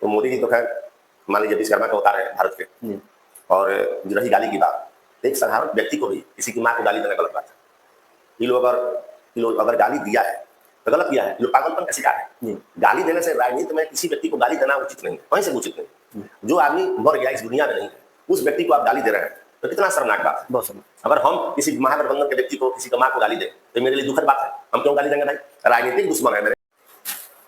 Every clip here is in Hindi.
तो मोदी जी तो खैर मान लीजिए विश्वकर्मा का अवतार है भारत के। और जो रही गाली की बात, तो एक साधारण व्यक्ति को भी किसी की माँ को गाली देना गलत बात है। ये लोग अगर गाली दिया है तो गलत किया है, ये लोग पागलपन का शिकार है। गाली देने से राजनीति में किसी व्यक्ति को गाली देना उचित नहीं है, कहीं से उचित नहीं। जो आदमी मर गया, इस दुनिया में नहीं है, उस व्यक्ति को आप गाली दे रहे हैं तो कितना शर्मनाक बात है। बहुत अगर हम किसी महागठबंधन के व्यक्ति को, किसी की माँ को गाली दें तो मेरे लिए दुखद बात है। हम क्यों गाली देंगे भाई? राजनीतिक दुश्मन है मेरे।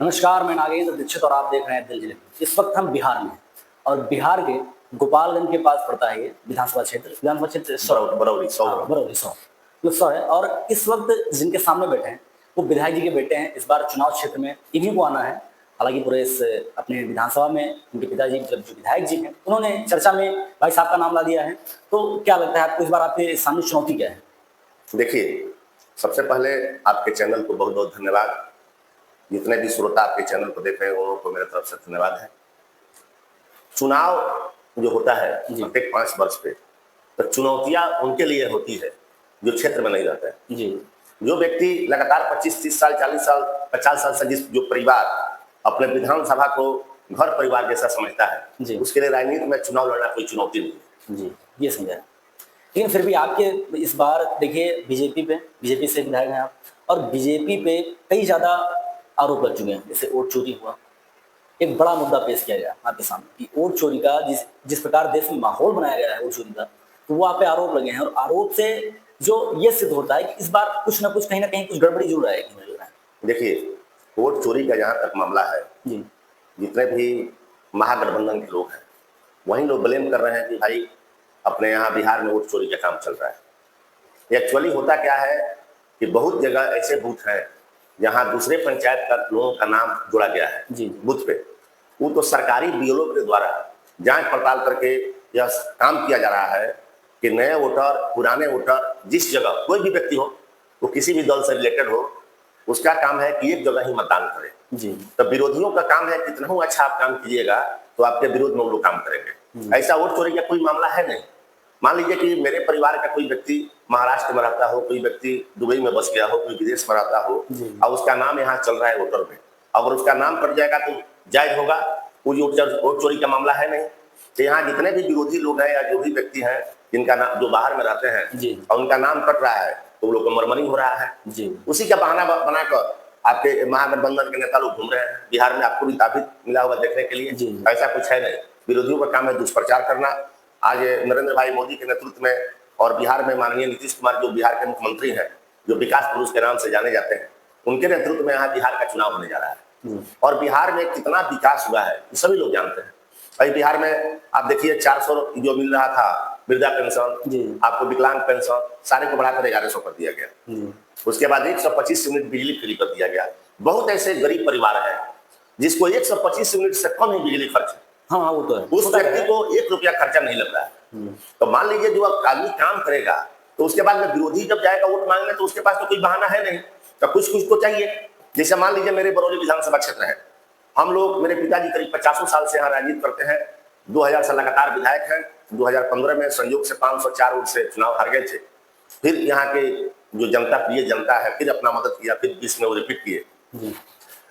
नमस्कार, मैं नागेंद्र दीक्षित और आप देख रहे हैं दिल जिले। इस वक्त हम बिहार में हैं और बिहार के गोपालगंज के पास पड़ता है ये विधानसभा क्षेत्र 100 बरौली 100 है। और इस वक्त जिनके सामने बैठे हैं वो विधायक जी के बेटे हैं। इस बार चुनाव क्षेत्र में इन्हीं को आना है। हालांकि पूरे इस अपने विधानसभा में उनके पिताजी जब जो विधायक जी हैं उन्होंने चर्चा में भाई साहब का नाम ला दिया है। तो क्या लगता है आपको, इस बार आपके सामने चुनौती क्या है? देखिए, सबसे पहले आपके चैनल को बहुत बहुत धन्यवाद। जितने भी श्रोता आपके चैनल को देख रहे हैं उनको मेरे तरफ से धन्यवाद है। चुनाव जो होता है प्रत्येक 5 वर्ष पे, तो चुनौतियां उनके लिए होती है जो क्षेत्र में नहीं रहते हैं जी। जो व्यक्ति लगातार 25-30 साल 40 साल 50 साल से जो परिवार अपने विधानसभा को घर परिवार जैसा समझता है, उसके लिए राजनीति में चुनाव लड़ना कोई चुनौती नहीं है जी। ये समझा। लेकिन फिर भी आपके इस बार देखिए बीजेपी से विधायक हैं आप, और बीजेपी पे कई ज्यादा आरोप लग चुके हैं। जैसे वोट चोरी हुआ, एक बड़ा मुद्दा पेश किया गया आपके सामने कि वोट चोरी का जिस प्रकार देश में माहौल बनाया गया है वोट चोरी का, तो वो आप पे आरोप लगे हैं। और आरोप से जो ये सिद्ध होता है कि इस बार कुछ ना कुछ कहीं ना कहीं कुछ गड़बड़ी जरूर आएगी। देखिए, वोट चोरी का जहाँ तक मामला है जी, जितने भी महागठबंधन के लोग हैं वही लोग ब्लेम कर रहे हैं कि भाई अपने यहाँ बिहार में वोट चोरी का काम चल रहा है। एक्चुअली होता क्या है कि बहुत जगह ऐसे बूथ हैं जहाँ दूसरे पंचायत का लोगों का नाम जोड़ा गया है जी बूथ पे। वो तो सरकारी बीएलओ के द्वारा जांच पड़ताल करके यह काम किया जा रहा है कि नए वोटर, पुराने वोटर, जिस जगह कोई भी व्यक्ति हो, वो किसी भी दल से रिलेटेड हो, उसका काम है कि एक जगह ही मतदान करे जी। तो विरोधियों का काम है कितना अच्छा आप काम कीजिएगा तो आपके विरोध में वो लोग काम करेंगे। ऐसा वोट चोरी का कोई मामला है नहीं। मान लीजिए कि मेरे परिवार का कोई व्यक्ति महाराष्ट्र में रहता हो, कोई व्यक्ति दुबई में बस गया हो, कोई विदेश में रहता हो और उसका नाम यहाँ चल रहा है वोटर में, अगर उसका नाम कट जाएगा तो जायज होगा। कोई वोट चोरी का मामला है नहीं। तो यहाँ जितने भी विरोधी लोग हैं या जो भी व्यक्ति हैं जिनका नाम, जो बाहर में रहते हैं और उनका नाम कट रहा है, तो वो लोग को मरमरी हो रहा है जी। उसी का बहाना बनाकर आपके महागठबंधन के नेता लोग घूम रहे हैं बिहार में। आपको भी काफी मिला होगा देखने के लिए। ऐसा कुछ है नहीं। विरोधियों का काम है दुष्प्रचार करना। आज नरेंद्र भाई मोदी के नेतृत्व में और बिहार में माननीय नीतीश कुमार जो बिहार के मुख्यमंत्री हैं, जो विकास पुरुष के नाम से जाने जाते हैं, उनके नेतृत्व में यहाँ बिहार का चुनाव होने जा रहा है। और बिहार में कितना विकास हुआ है सभी लोग जानते हैं। भाई बिहार में आप देखिए 400 जो मिल रहा था वृद्धा पेंशन, आपको विकलांग पेंशन, सारे को बढ़ाकर 1100 कर दिया गया। उसके बाद 125 यूनिट बिजली फ्री कर दिया गया। बहुत ऐसे गरीब परिवार है जिसको 125 यूनिट से कम ही बिजली खर्च है। हाँ, वो तो है। उस व्यक्ति को 1 रुपया खर्चा नहीं लग रहा है। तो मान लीजिए जो आदमी काम करेगा तो उसके बाद में विरोधी जब जाएगा वोट मांगने तो उसके पास तो कोई बहाना है नहीं, तो कुछ तो चाहिए। जैसे मान लीजिए मेरे बरौली विधानसभा क्षेत्र है, हम लोग, मेरे पिताजी करीब 50 साल से यहाँ राजनीति करते हैं। 2000 से लगातार विधायक हैं। 2015 में संयोग से 504 वोट से चुनाव हार गए थे। फिर यहाँ के जो जनता, प्रिय जनता है, फिर अपना मदद किया, फिर 20 में वो रिपीट किए।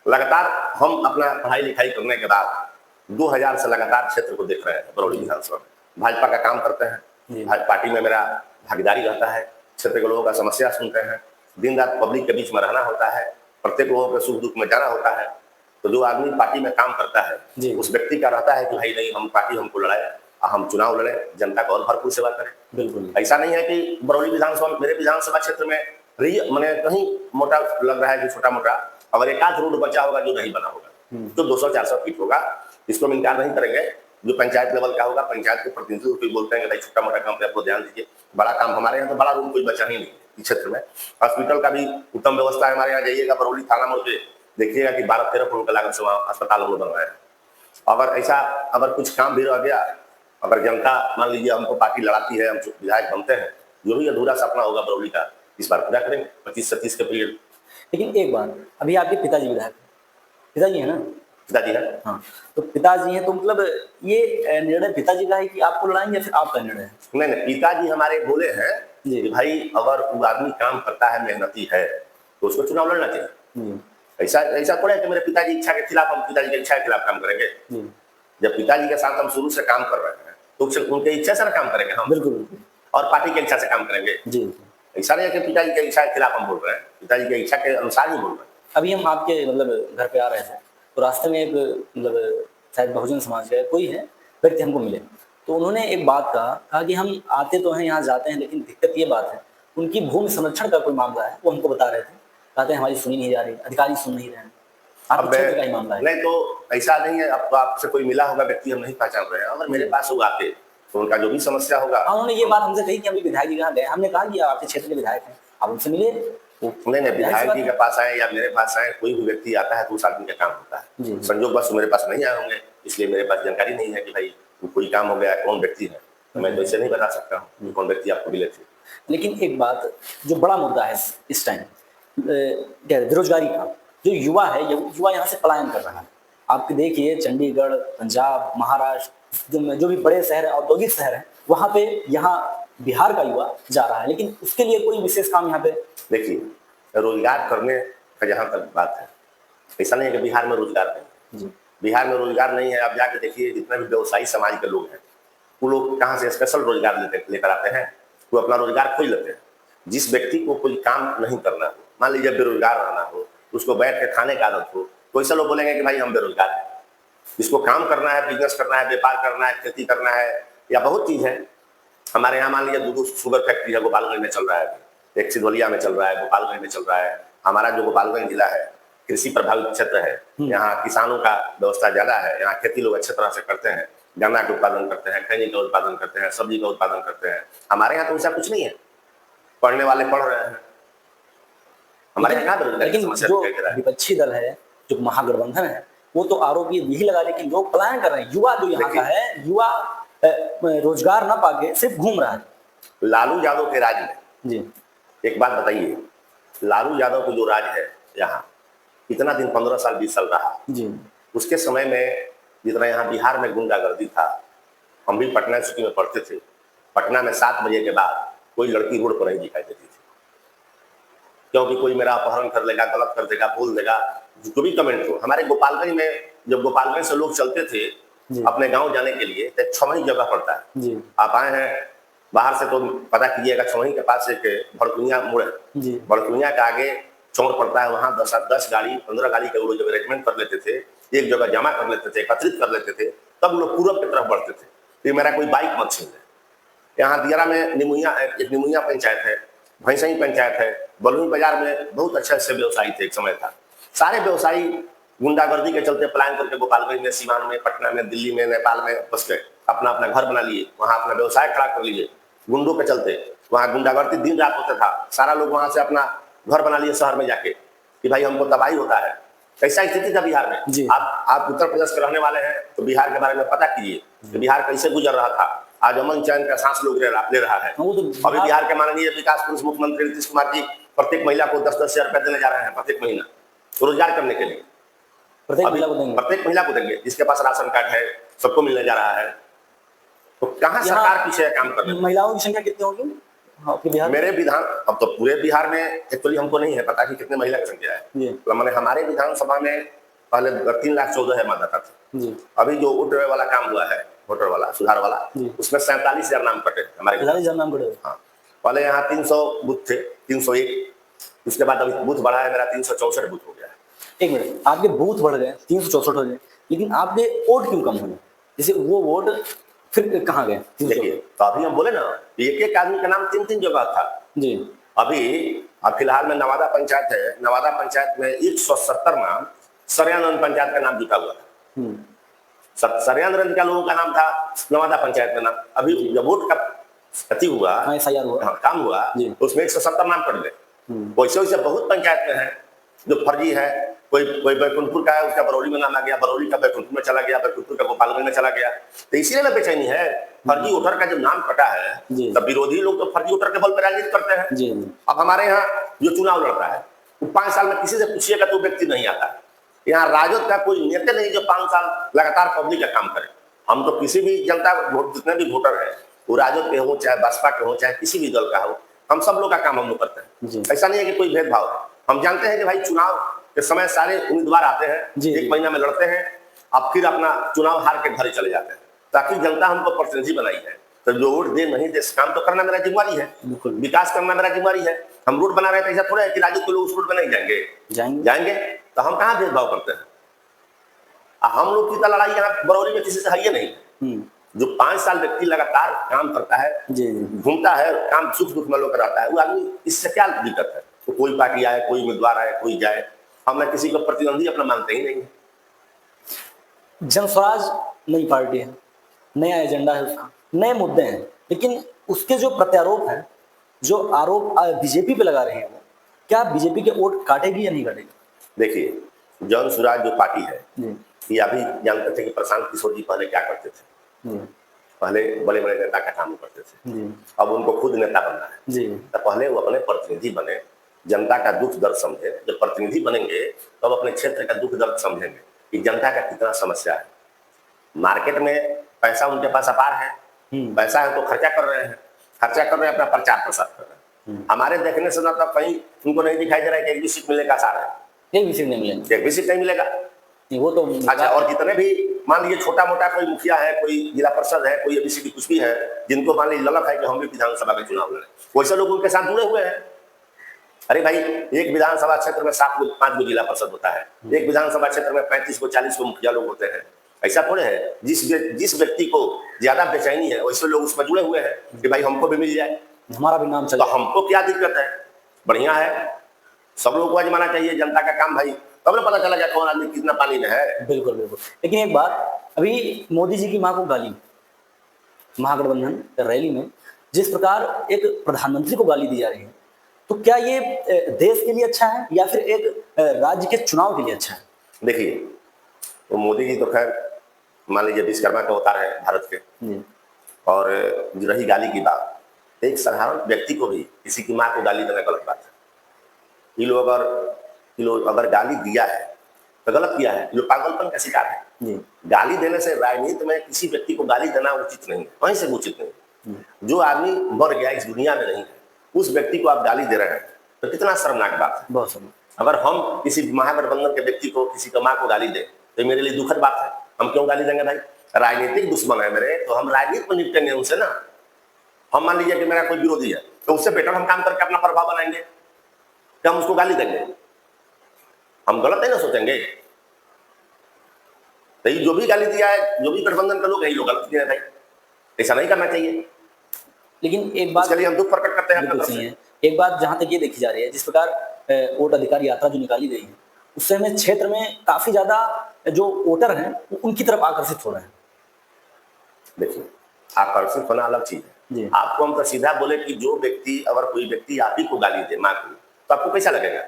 लगातार हम अपना पढ़ाई लिखाई करने के बाद 2000 से लगातार क्षेत्र को देख रहे हैं बरौली विधानसभा में। भाजपा का काम करते हैं, पार्टी में मेरा भागीदारी रहता है, क्षेत्र के लोगों का समस्या सुनते हैं, दिन रात पब्लिक के बीच में रहना होता है, प्रत्येक लोगों के सुख दुख में जाना होता है। तो जो आदमी पार्टी में काम करता है उस व्यक्ति का रहता है कि भाई नहीं, हम पार्टी हमको लड़ाए, हम चुनाव लड़े, जनता का और भरपूर सेवा करें। बिल्कुल ऐसा नहीं है कि बरौली विधानसभा, मेरे विधानसभा क्षेत्र में मैंने कहीं मोटा लग रहा है कि छोटा मोटा, अगर एक आध रोड बचा होगा जो नहीं बना होगा तो 200-400 फीट होगा, इसको हम इनकार नहीं करेंगे। जो पंचायत लेवल का होगा, पंचायत के प्रतिनिधि कोई बोलते हैं कि भाई छोटा मोटा काम पे आपको ध्यान दीजिए, बड़ा काम हमारे यहाँ तो बड़ा रूम कोई बचा ही नहीं इस क्षेत्र में। हॉस्पिटल का भी उत्तम व्यवस्था है हमारे यहाँ। जाइएगा बरौली थाना मोड़ पे देखिएगा कि 12-13 करोड़ का लागत से वहाँ अस्पताल हम लोग बनवाए हैं। अगर कुछ काम भी रह गया, अगर जनता मान लीजिए हमको पार्टी लड़ाती है, हम विधायक बनते हैं, जो भी अधूरा सपना होगा बरौली का इस बार पूरा करेंगे 25-27 के पीरियड। लेकिन एक बात, अभी आपके पिताजी विधायक, पिताजी है ना? पिताजी है। हाँ, तो पिताजी हैं, तो मतलब ये निर्णय पिताजी का है कि आपको लड़ाएंगे या फिर आपका निर्णय है? नहीं, पिताजी हमारे बोले हैं कि भाई अगर वो आदमी काम करता है, मेहनती है, तो उसको चुनाव लड़ना चाहिए। ऐसा थोड़ा है कि मेरे पिताजी इच्छा के खिलाफ हम पिताजी की इच्छा के खिलाफ काम करेंगे। जब पिताजी के साथ हम शुरू से काम कर रहे हैं तो उनके इच्छा से ना काम करेंगे हम, बिल्कुल बिल्कुल। और पार्टी की इच्छा से काम करेंगे। जी। ऐसा नहीं है कि पिताजी की इच्छा के खिलाफ हम बोल रहे हैं, पिताजी की इच्छा के अनुसार ही बोल रहे हैं। अभी हम आपके मतलब घर पे आ रहे थे तो रास्ते में एक मतलब शायद बहुजन समाज का कोई है व्यक्ति हमको मिले, तो उन्होंने एक बात कहा कि हम आते तो हैं यहाँ जाते हैं, लेकिन दिक्कत ये बात है उनकी भूमि संरक्षण का कोई मामला है, वो हमको बता रहे थे, कहते हैं हमारी सुनी नहीं जा रही, अधिकारी सुन नहीं रहे हैं। आपके क्षेत्र का ही मामला है? नहीं तो ऐसा नहीं है, अब तो आपसे कोई मिला होगा व्यक्ति, हम नहीं पहचान रहे हैं, अगर मेरे पास वो आते तो उनका जो भी समस्या होगा। उन्होंने ये बात हमसे कही कि अभी विधायक जी कहाँ गए, हमने कहा कि आपके क्षेत्र के विधायक हैं, आप उनसे मिले। नहीं, विधायक जी के पास आए या मेरे पास आए, कोई भी व्यक्ति आता है तो उस आदमी का काम होता है। संजोग बस मेरे पास नहीं आए होंगे, इसलिए मेरे पास जानकारी नहीं है कि भाई कोई काम हो गया, कौन व्यक्ति है, मैं तो इसे नहीं बता सकता हूँ कौन व्यक्ति आपको मिले थे। लेकिन एक बात जो बड़ा मुद्दा है इस टाइम बेरोजगारी का, जो युवा है युवा यहाँ से पलायन कर रहा है। आप देखिए चंडीगढ़, पंजाब, महाराष्ट्र, जो भी बड़े शहर है, औद्योगिक शहर है, वहाँ पे यहाँ बिहार का युवा जा रहा है, लेकिन उसके लिए कोई विशेष काम यहाँ पे। देखिए, रोजगार करने का जहाँ तक बात है, ऐसा नहीं है कि बिहार में रोजगार नहीं, बिहार में रोजगार नहीं है। आप जाके देखिए जितने भी व्यवसायी समाज के लोग हैं, वो लोग कहाँ से स्पेशल रोजगार लेकर आते हैं, वो अपना रोजगार खोज लेते हैं। जिस व्यक्ति को कोई काम नहीं करना हो, मान लीजिए बेरोजगार रहना हो, उसको बैठ के खाने का आदत हो, तो ऐसा लोग बोलेंगे कि भाई हम बेरोजगार हैं। जिसको काम करना है, बिजनेस करना है, व्यापार करना है, खेती करना है, या बहुत चीज है। हमारे यहाँ मान लीजिए दूध शुगर फैक्ट्री है, गोपालगंज में चल रहा है, एक सिधोलिया में चल रहा है, गोपालगंज में चल रहा है। हमारा जो गोपालगंज जिला है कृषि प्रभावित क्षेत्र है, यहाँ किसानों का व्यवस्था ज्यादा है, यहाँ खेती लोग अच्छे तरह से करते हैं, गन्ना का उत्पादन करते हैं, खैनी का उत्पादन करते हैं, सब्जी का उत्पादन करते हैं। हमारे यहाँ तो ऐसा कुछ नहीं है, पढ़ने वाले पढ़ रहे हैं, हमारे यहाँ बेरोजगारी की समस्या दिखाई दे रहा है। विपक्षी दल है, जो महागठबंधन है, वो तो आरोप ये यही लगा रहे कि लोग पलायन कर रहे हैं, युवा जो यहाँ का है, युवा रोजगार ना पाके सिर्फ घूम रहा है। लालू यादव के राज में जी एक बात बताइए, लालू यादव को जो राज है यहाँ, इतना दिन 15 साल 20 साल रहा जी, उसके समय में जितना यहाँ बिहार में गुंडागर्दी था, हम भी पटना सिटी में पढ़ते थे, पटना में 7 बजे के बाद कोई लड़की रोड पर नहीं दिखाई देती थी, क्योंकि कोई मेरा अपहरण कर लेगा, गलत कर देगा, बोल देगा, जो भी कमेंट हो। हमारे गोपालगंज में जब गोपालगंज से लोग चलते थे अपने गांव जाने के लिए, तो छमही जगह पड़ता है जी। आप आए हैं बाहर से तो पता कीजिएगा, छमही के पास एक भड़कुनिया मोड़ है, भड़कुनिया के आगे चौड़ पड़ता है, वहां 10 गाड़ी 15 गाड़ी के लोग जब अरेंजमेंट कर लेते थे, एक जगह जमा कर लेते थे, एकत्रित कर लेते थे, तब लोग पूरब की तरफ बढ़ते थे। ये मेरा कोई बाइक मत छीन ले। यहाँ दियारा में निमुनिया पंचायत है, भैंसई पंचायत है, बलुई बाजार में बहुत अच्छे अच्छे व्यवसायी थे एक समय था। सारे व्यवसायी गुंडागर्दी के चलते पलायन करके गोपालगंज में, सीवान में, पटना में, दिल्ली में, नेपाल में बस गए, अपना अपना घर बना लिए, वहां अपना व्यवसाय खड़ा कर लिए। गुंडों के चलते वहां गुंडागर्दी दिन रात होता था, सारा लोग वहां से अपना घर बना लिए शहर में जाके कि भाई हमको तबाही होता है। कैसा स्थिति था बिहार में। आप उत्तर प्रदेश के रहने वाले हैं तो बिहार के बारे में पता कीजिए कि बिहार कैसे गुजर रहा था। आज अमन चैन का सांस लोग ले रहा है। अभी बिहार के माननीय विकास पुरुष मुख्यमंत्री नीतीश कुमार जी प्रत्येक महिला को 10-10 हजार रुपए देने जा रहे हैं प्रत्येक महीना रोजगार करने के लिए। प्रत्येक महिला को देंगे, जिसके पास राशन कार्ड है सबको मिलने जा रहा है। तो कहाँ सरकार पीछे काम कर रही है। महिलाओं की संख्या कितनी होगी आपके बिहार? मेरे विधान, अब तो पूरे बिहार में एक्चुअली हमको नहीं है पता कि कितने महिला की संख्या है। तो मैंने हमारे विधानसभा में पहले 3,14,000 मतदाता थे। अभी जो वोटर वाला काम हुआ है, वोटर वाला सुधार वाला, उसमें 47,000 नाम कटे हमारे। 47,000 नाम कटे। हाँ, पहले यहाँ 300 बूथ थे, 301, उसके बाद अभी बूथ बढ़ा है, मेरा 364 बूथ हो गया है। एक मिनट, आपके बूथ बढ़ गए, 364 हो गए, लेकिन आपके वोट क्यों कम हुए? जैसे वो वोट फिर कहाँ गए? देखिए, तो अभी हम बोले ना, एक एक आदमी का नाम 3-3 जगह था जी। अभी फिलहाल में नवादा पंचायत है, नवादा पंचायत में 170 नाम सरयानंद पंचायत का नाम जुटा हुआ था। सरयानंद का लोगों का नाम था नवादा पंचायत का नाम। अभी जब वोट का अति हुआ, काम हुआ, तो उसमें 170 नाम पड़ गए। वैसे वैसे बहुत पंचायत में है जो फर्जी है। कोई बैकुंठपुर का है, उसका बरौली में नाम आ गया, बरौली का बैकुंठपुर में चला गया, बैकुंठपुर का गोपालगंज में चला गया। तो इसीलिए ना बेचैनी है। फर्जी वोटर का जब नाम कटा है तब विरोधी लोग तो फर्जी वोटर के बल पर राजनीति करते हैं। अब हमारे यहाँ जो चुनाव लड़ता है वो 5 साल में किसी से पूछिएगा तो व्यक्ति नहीं आता है। यहाँ राजद का कोई नेता नहीं जो 5 साल लगातार पब्लिक का काम करे। हम तो किसी भी जनता जितने भी वोटर है, वो राजद के हो चाहे बसपा के हो चाहे किसी भी दल का हो, हम सब लोग का काम हम लोग करते हैं। ऐसा नहीं है कि कोई भेदभाव है। हम जानते हैं कि भाई चुनाव के समय सारे उम्मीदवार आते हैं, 1 महीना में लड़ते हैं, अब फिर अपना चुनाव हार के घर चले जाते हैं, ताकि जनता हमको प्रतिनिधि बनाई है। तो जो वोट दे नहीं दे, काम तो करना मेरा जिम्मेवारी है, विकास करना मेरा जिम्मेवारी है। हम रोड बना रहे हैं तो ऐसा थोड़ा है कि राजू के लोग उस रोड पर नहीं जाएंगे। तो हम कहाँ भेदभाव करते हैं? हम लोग की तो लड़ाई यहाँ बरौनी में किसी से है ही नहीं। जो 5 साल व्यक्ति लगातार काम करता है, घूमता है, काम सुख दुख में लोग रहता है, वो आदमी इससे क्या दिक्कत है? तो कोई पार्टी आए, कोई उम्मीदवार आए, कोई जाए, हमें किसी को प्रतिद्वंदी अपना मानते ही नहीं है। जनस्वराज नई पार्टी है, नया एजेंडा है उसका, नए मुद्दे हैं, लेकिन उसके जो प्रत्यारोप है, जो आरोप बीजेपी पे लगा रहे हैं, वो क्या बीजेपी के वोट काटेगी या नहीं काटेगी? देखिए, जनस्वराज जो पार्टी है, ये अभी जानते थे कि प्रशांत किशोर जी पहले क्या करते थे। पहले बड़े बड़े नेता का काम करते थे, अब उनको खुद नेता बनना है। तो पहले वो अपने प्रतिनिधि बने, जनता का दुख दर्द समझे। जब प्रतिनिधि बनेंगे तो अब अपने क्षेत्र का दुख दर्द समझेंगे कि जनता का कितना समस्या है। मार्केट में पैसा उनके पास अपार है, पैसा है तो खर्चा कर रहे हैं, अपना प्रचार प्रसार कर रहे हैं। हमारे देखने से ना तो कहीं उनको नहीं दिखाई दे रहा है कि एक भी सीट मिलने का आसार है, एक भी सीट नहीं मिलेगी, एक भी सीट नहीं मिलेगा। वो तो अच्छा, और जितने भी मान लीजिए छोटा मोटा कोई मुखिया है, कोई जिला परिषद है, कोई एबीसीडी कुछ भी है, जिनको मान लीजिए ललक है कि हम भी विधानसभा के चुनाव लड़े, वैसे लोग उनके साथ जुड़े हुए हैं। अरे भाई, एक विधानसभा क्षेत्र में 5 गो जिला परिषद होता है, एक विधानसभा क्षेत्र में 35 को 40 को मुखिया लोग होते हैं। ऐसा थोड़े है, जिस व्यक्ति को ज्यादा बेचैनी है वैसे लोग उसमें जुड़े हुए हैं कि भाई हमको भी मिल जाए, हमारा भी नाम चले। तो हमको क्या दिक्कत है? बढ़िया है, सब लोगों को आजमाना चाहिए जनता का काम भाई, तब ना पता चला जाए कौन आदमी कितना पानी में है। बिल्कुल बिल्कुल। लेकिन एक बात, अभी मोदी जी की मां को गाली, महागठबंधन रैली में जिस प्रकार एक प्रधानमंत्री को गाली दी जा रही है, तो क्या ये देश के लिए अच्छा है या फिर एक राज्य के चुनाव के लिए अच्छा है? देखिए, तो मोदी जी तो खैर मान लीजिए विश्वकर्मा के अवतार है भारत के, और रही गाली की बात, एक साधारण व्यक्ति को भी किसी की माँ को गाली देना गलत बात है। ये लोग अगर गाली दिया है तो गलत किया है, ये लोग पागलपन का शिकार है। गाली देने से राजनीति में किसी व्यक्ति को गाली देना उचित नहीं है, वहीं से उचित नहीं। जो आदमी मर गया, इस दुनिया में नहीं है, उस व्यक्ति को आप गाली दे रहे हैं तो कितना शर्मनाक बात है। बहुत शर्मनाक। अगर हम किसी महागठबंधन के व्यक्ति को, किसी की माँ को गाली दें तो मेरे लिए दुखद बात है। हम क्यों गाली देंगे भाई? राजनीतिक दुश्मन है मेरे, तो हम राजनीति में निपटेंगे उनसे ना। हम मान लीजिए कि मेरा कोई विरोधी है, तो उससे बेटर हम काम करके अपना प्रभाव बनाएंगे, क्या हम उसको गाली देंगे? हम गलत है ना सोचेंगे? तो जो भी गाली दिया है, जो भी गठबंधन के लोग है, ये लोग गलत दिया है भाई, ऐसा नहीं करना चाहिए। लेकिन एक बात, इसके लिए हम दुख प्रकट करते हैं। एक बात जहां तक ये देखी जा रही है, जिस प्रकार वोट अधिकार यात्रा जो निकाली गई है, उससे हमें क्षेत्र में काफी ज्यादा जो वोटर हैं उनकी तरफ आकर्षित हो रहे हैं। देखिए, आकर्षित होना अलग चीज है। आपको हम तो सीधा बोले कि जो व्यक्ति, अगर कोई व्यक्ति आप ही को गाली दे, माँ को, तो आपको कैसा लगेगा?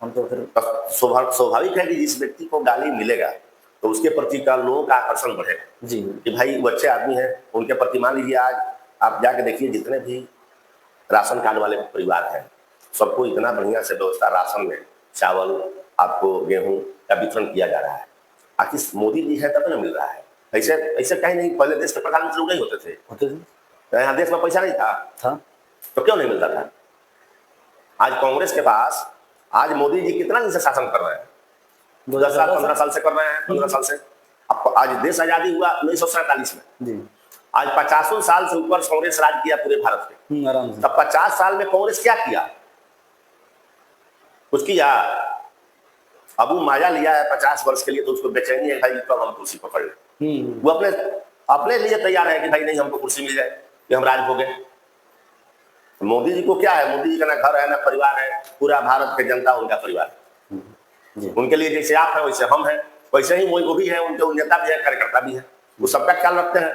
हम तो फिर स्वाभाविक है कि जिस व्यक्ति को गाली मिलेगा तो उसके प्रति का लोगों का आकर्षण बढ़ेगा जी, कि भाई वो अच्छे आदमी है, उनके प्रति। मान लीजिए आज आप जाके देखिए, जितने भी राशन कार्ड वाले परिवार हैं, सबको इतना बढ़िया से व्यवस्था, राशन में चावल, आपको गेहूं का वितरण किया जा रहा है। आखिर मोदी जी है तब ना मिल रहा है। ऐसे कहीं नहीं, पहले देश के प्रधानमंत्री लोग नहीं होते थे, यहाँ देश में पैसा नहीं था तो क्यों नहीं मिलता था? आज कांग्रेस के पास, आज मोदी जी कितना दिन से शासन कर रहे हैं? 10 साल 15 साल से कर रहे हैं, 15 साल से। अब आज देश आजादी हुआ 1947 में, आज 50 साल से ऊपर कांग्रेस राज किया पूरे भारत में। आराम से। तब 50 साल में कांग्रेस क्या किया? कुछ किया? अब वो माया लिया है 50 वर्ष के लिए, तो उसको बेचैनी है भाई कब हम कुर्सी पकड़ ले। वो अपने लिए तैयार है कि भाई नहीं, हमको कुर्सी मिल जाए कि हम राज भोगे। मोदी जी को क्या है? मोदी जी का ना घर है ना परिवार है, पूरा भारत के जनता उनका परिवार है। उनके लिए जैसे आप हैं वैसे हम हैं, वैसे ही वो भी है, उनके नेता भी है, कार्यकर्ता भी है, वो सबका ख्याल रखते हैं।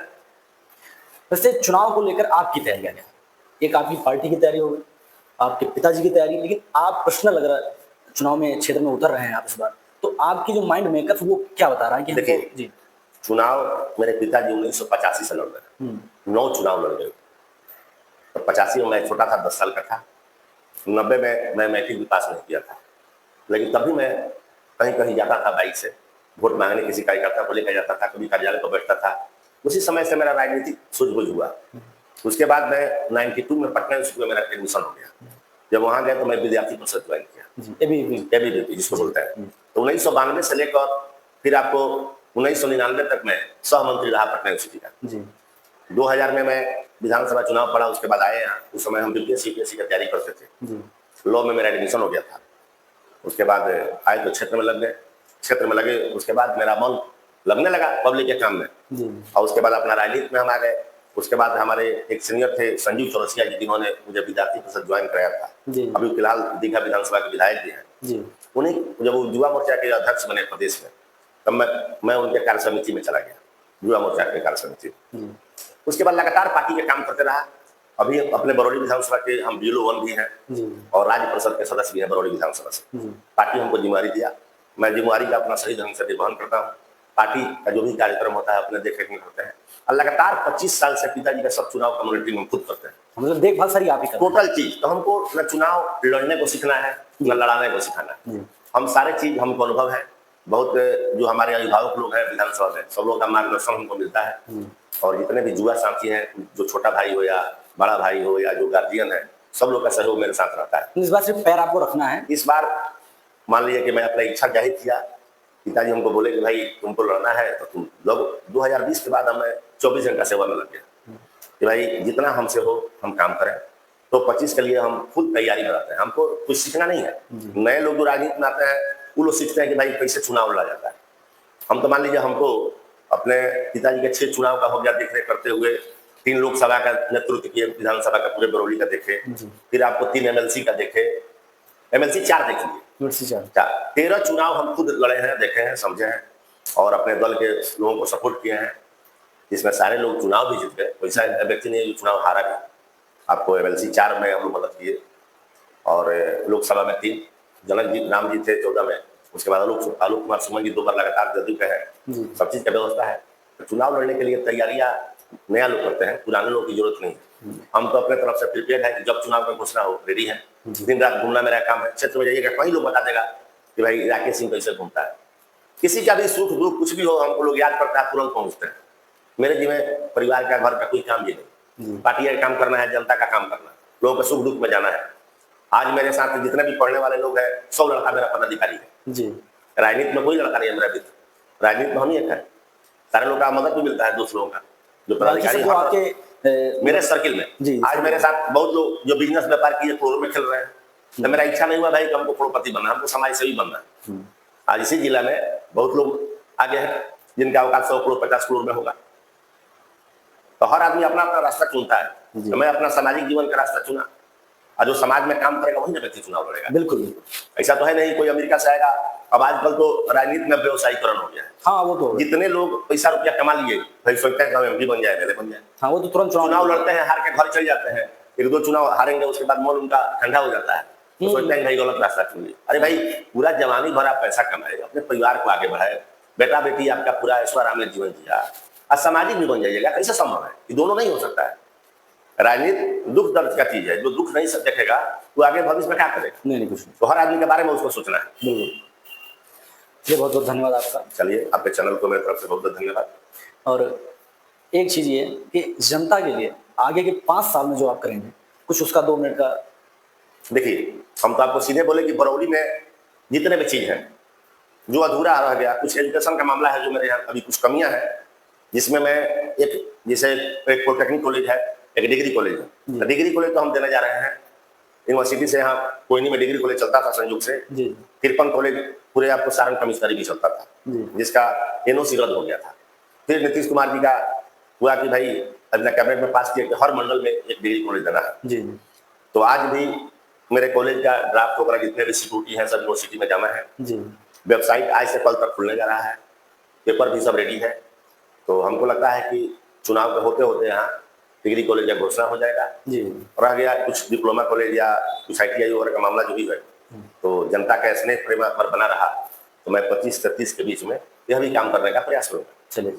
वैसे चुनाव को लेकर आपकी तैयारियां क्या? एक आपकी पार्टी की तैयारी होगी, आपके पिताजी की तैयारी, लेकिन आप पर्सनल अगर चुनाव में क्षेत्र में उतर रहे हैं आप इस बार, तो आपकी जो माइंड मेकअप वो क्या बता रहा है कि देखिए जी, चुनाव मेरे पिताजी 1985 से लड़ रहे हैं, 9 चुनाव लड़ गए। तो 85 में मैं छोटा था, 10 साल का था। 90 में मैं मैट्रिक भी पास नहीं किया था, लेकिन तभी मैं कहीं कहीं जाता था बाइक से वोट मांगने, किसी कार्यकर्ता को लेकर जाता था, कभी कार्यालय पर बैठता था। उसी समय से मेरा राजनीतिक सूझबूझ हुआ। उसके बाद मैं 92 में पटना स्कूल में मेरा एडमिशन हो गया। जब वहाँ गया तो मैं विद्यार्थी परिषद ज्वाइन किया, एबीवीपी जिसको बोलते हैं। तो 1992 से लेकर फिर आपको 1999 तक मैं सह मंत्री रहा पटना यूनिवर्सिटी का। जी 2000 में मैं विधानसभा चुनाव पड़ा, उसके बाद आए यहाँ। उस समय हम बीपीएससी यूपीएससी की तैयारी करते थे। जी लॉ में मेरा एडमिशन हो गया था। उसके बाद आए तो क्षेत्र में लग गए। क्षेत्र में लगे उसके बाद मेरा मन लगने लगा पब्लिक के काम में, जी और उसके बाद अपना राजनीति में हम आ गए। उसके बाद हमारे एक सीनियर थे संजीव चौरसिया जी, जिन्होंने मुझे विद्यार्थी परिषद ज्वाइन कराया था। जी अभी फिलहाल दीघा विधानसभा के विधायक भी हैं। जी उन्हीं जब वो युवा मोर्चा के अध्यक्ष बने प्रदेश में, तब मैं उनके कार्य समिति में चला गया, युवा मोर्चा के कार्य समिति। जी उसके बाद लगातार पार्टी के काम करते रहा। अभी अपने बरौली विधानसभा के हम BLO 1 भी हैं जी और राज्य परिषद के सदस्य भी हैं बरौली विधानसभा से। जी पार्टी हमको जिम्मेवारी दिया, मैं जिम्मेवारी का अपना सही ढंग से निर्वहन करता हूँ। पार्टी का जो भी कार्यक्रम होता है अपने देख रेख में करते हैं, और लगातार 25 साल से पिताजी का सब चुनाव का मॉनिटरिंग हम खुद करते हैं। मतलब देखभाल सारी आप ही करते टोटल चीज तो हमको न चुनाव लड़ने को सीखना है न लड़ाने को सिखाना है। जी हम सारे चीज हमको अनुभव है। बहुत जो हमारे अभिभावक लोग हैं विधानसभा में, सब लोगों का मार्गदर्शन हमको मिलता है। और जितने भी युवा साथी हैं, जो छोटा भाई हो या बड़ा भाई हो या जो गार्जियन है, सब लोग का सहयोग मेरे साथ रहता है। इस बार सिर्फ पैर आपको रखना है। इस बार मान लीजिए कि मैं अपना इच्छा जाहिर किया, पिताजी हमको बोले कि भाई तुमको लड़ना है तो तुम लोग। 2020 के बाद हमें 24 घंटा सेवा में लग गया कि भाई जितना हमसे हो हम काम करें। तो 25 के लिए हम खुद तैयारी में रहते हैं। हमको कुछ सीखना नहीं है। नए लोग जो राजनीति में आते हैं वो लोग सीखते हैं कि भाई कैसे चुनाव लड़ा जाता है। हम तो मान लीजिए हमको अपने पिताजी के 6 चुनाव का हो गया देख रेख करते हुए, 3 लोकसभा का नेतृत्व किए, विधानसभा का पूरे बरौली का देखे, फिर आपको 3 MLC का देखे, MLC 4 देख लीजिए, 13 चुनाव हम खुद लड़े हैं, देखे हैं, समझे हैं, और अपने दल के लोगों को सपोर्ट किए हैं, जिसमें सारे लोग चुनाव भी जीत गए। वैसा व्यक्ति नहीं जो चुनाव हारा भी। आपको MLC 4 में हम लोग मदद किए, और लोकसभा में 3 जनक जी राम जी थे 14 में। उसके बाद आलोक कुमार सुमन जी 2 बार लगातार जदयू के हैं। सब चीज का व्यवस्था है। तो चुनाव लड़ने के लिए तैयारियां नया लोग करते हैं, पुराने लोगों की जरूरत नहीं है। हम तो अपने तरफ से प्रिपेयर है कि जब चुनाव का घोषणा हो रेडी है। दिन रात घूमना मेरा काम है। क्षेत्र में जाइएगा कई लोग बता देगा कि भाई राकेश सिंह कैसे घूमता है। किसी का भी सुख दुख कुछ भी हो, हमको लोग याद करता है, तुरंत पहुंचते हैं। मेरे जी में परिवार का घर का कोई काम भी नहीं, पार्टी का काम करना है, जनता का काम करना है, लोगों के सुख दुख में जाना है। आज मेरे साथ जितने भी पढ़ने वाले लोग हैं, 100 लड़का मेरा पदाधिकारी है जी। राजनीति में कोई लड़का नहीं है मेरा मित्र, राजनीति में हम ही एक है। सारे लोग का मदद भी मिलता है दूसरों का, जो पदाधिकारी आपके मेरे सर्किल में। आज मेरे साथ बहुत लोग जो बिजनेस व्यापार किए करोड़ों में खेल रहे हैं, तो मेरा इच्छा नहीं हुआ भाई कि हमको करोड़पति बनना, हमको समाज सेवी बनना है। आज इसी जिला में बहुत लोग आगे हैं जिनका अवकाश 100 करोड़ 50 करोड़ में होगा। तो हर आदमी अपना अपना रास्ता चुनता है। तो मैं अपना सामाजिक जीवन का रास्ता चुना, और जो समाज में काम करेगा वही ना व्यक्ति चुनाव लड़ेगा। बिल्कुल ऐसा तो है नहीं कोई अमेरिका से आएगा। अब आजकल तो राजनीति में व्यवसायीकरण हो गया है। हाँ वो तो जितने लोग पैसा रुपया कमा लिए, भाई सोचते हैं कि MP बन जाए, पहले बन जाए। हाँ वो तो तुरंत चुनाव लड़ते हैं, हार के घर चले जाते हैं। 1-2 चुनाव हारेंगे, उसके बाद मन उनका ठंडा हो जाता है, तो सोचते हैं भाई गलत रास्ता चुन लिया। अरे भाई पूरा जवानी भर आप पैसा कमाए, अपने परिवार को आगे बढ़ाए, बेटा बेटी आपका पूरा ऐश्वर्य में जीवन जिया, और सामाजिक भी बन जाइएगा। कैसे संभव है? ये दोनों नहीं हो सकता है। राजनीति दुख दर्द का चीज है, जो दुख नहीं सब देखेगा वो आगे भविष्य में क्या करेगा? नहीं कुछ नहीं। तो हर आदमी के बारे में उसको सोचना है। बिल्कुल। ये बहुत बहुत धन्यवाद आपका। चलिए, आपके चैनल को मेरी तरफ से बहुत बहुत धन्यवाद। और एक चीज ये कि जनता के लिए आगे के 5 साल में जो आप करेंगे, कुछ उसका 2 मिनट का। देखिए, हम तो आपको सीधे बोले कि बरौली में जितने भी चीज है जो अधूरा रह गया, कुछ एजुकेशन का मामला है जो मेरे यहाँ अभी कुछ कमियां हैं, जिसमें मैं जैसे एक पॉलिटेक्निक कॉलेज है, एक डिग्री कॉलेज है। तो डिग्री कॉलेज तो हम देने जा रहे हैं यूनिवर्सिटी से। यहाँ कोयनी में डिग्री कॉलेज चलता था संयोग से, तिरपन कॉलेज पूरे आपको सारण कमिश्नरी भी चलता था, जिसका NOC रद्द हो गया था। फिर नीतीश कुमार जी का हुआ कि भाई अपना कैबिनेट में पास किया कि हर मंडल में एक डिग्री कॉलेज देना है। तो आज भी मेरे कॉलेज का ड्राफ्ट वगैरह जितने भी सिक्योरिटी है सब यूनिवर्सिटी में जमा है। वेबसाइट आज से कल तक खुलने जा रहा है, पेपर भी सब रेडी है। तो हमको लगता है कि चुनाव के होते होते यहाँ डिग्री कॉलेज का घोषणा हो जाएगा। रह गया कुछ डिप्लोमा कॉलेज या कुछ ITI वगैरह का मामला जो भी है, तो जनता का स्नेह प्रेम पर बना रहा, तो मैं 25 से 30 के बीच में यह भी काम करने का प्रयास करूँगा। चलिए।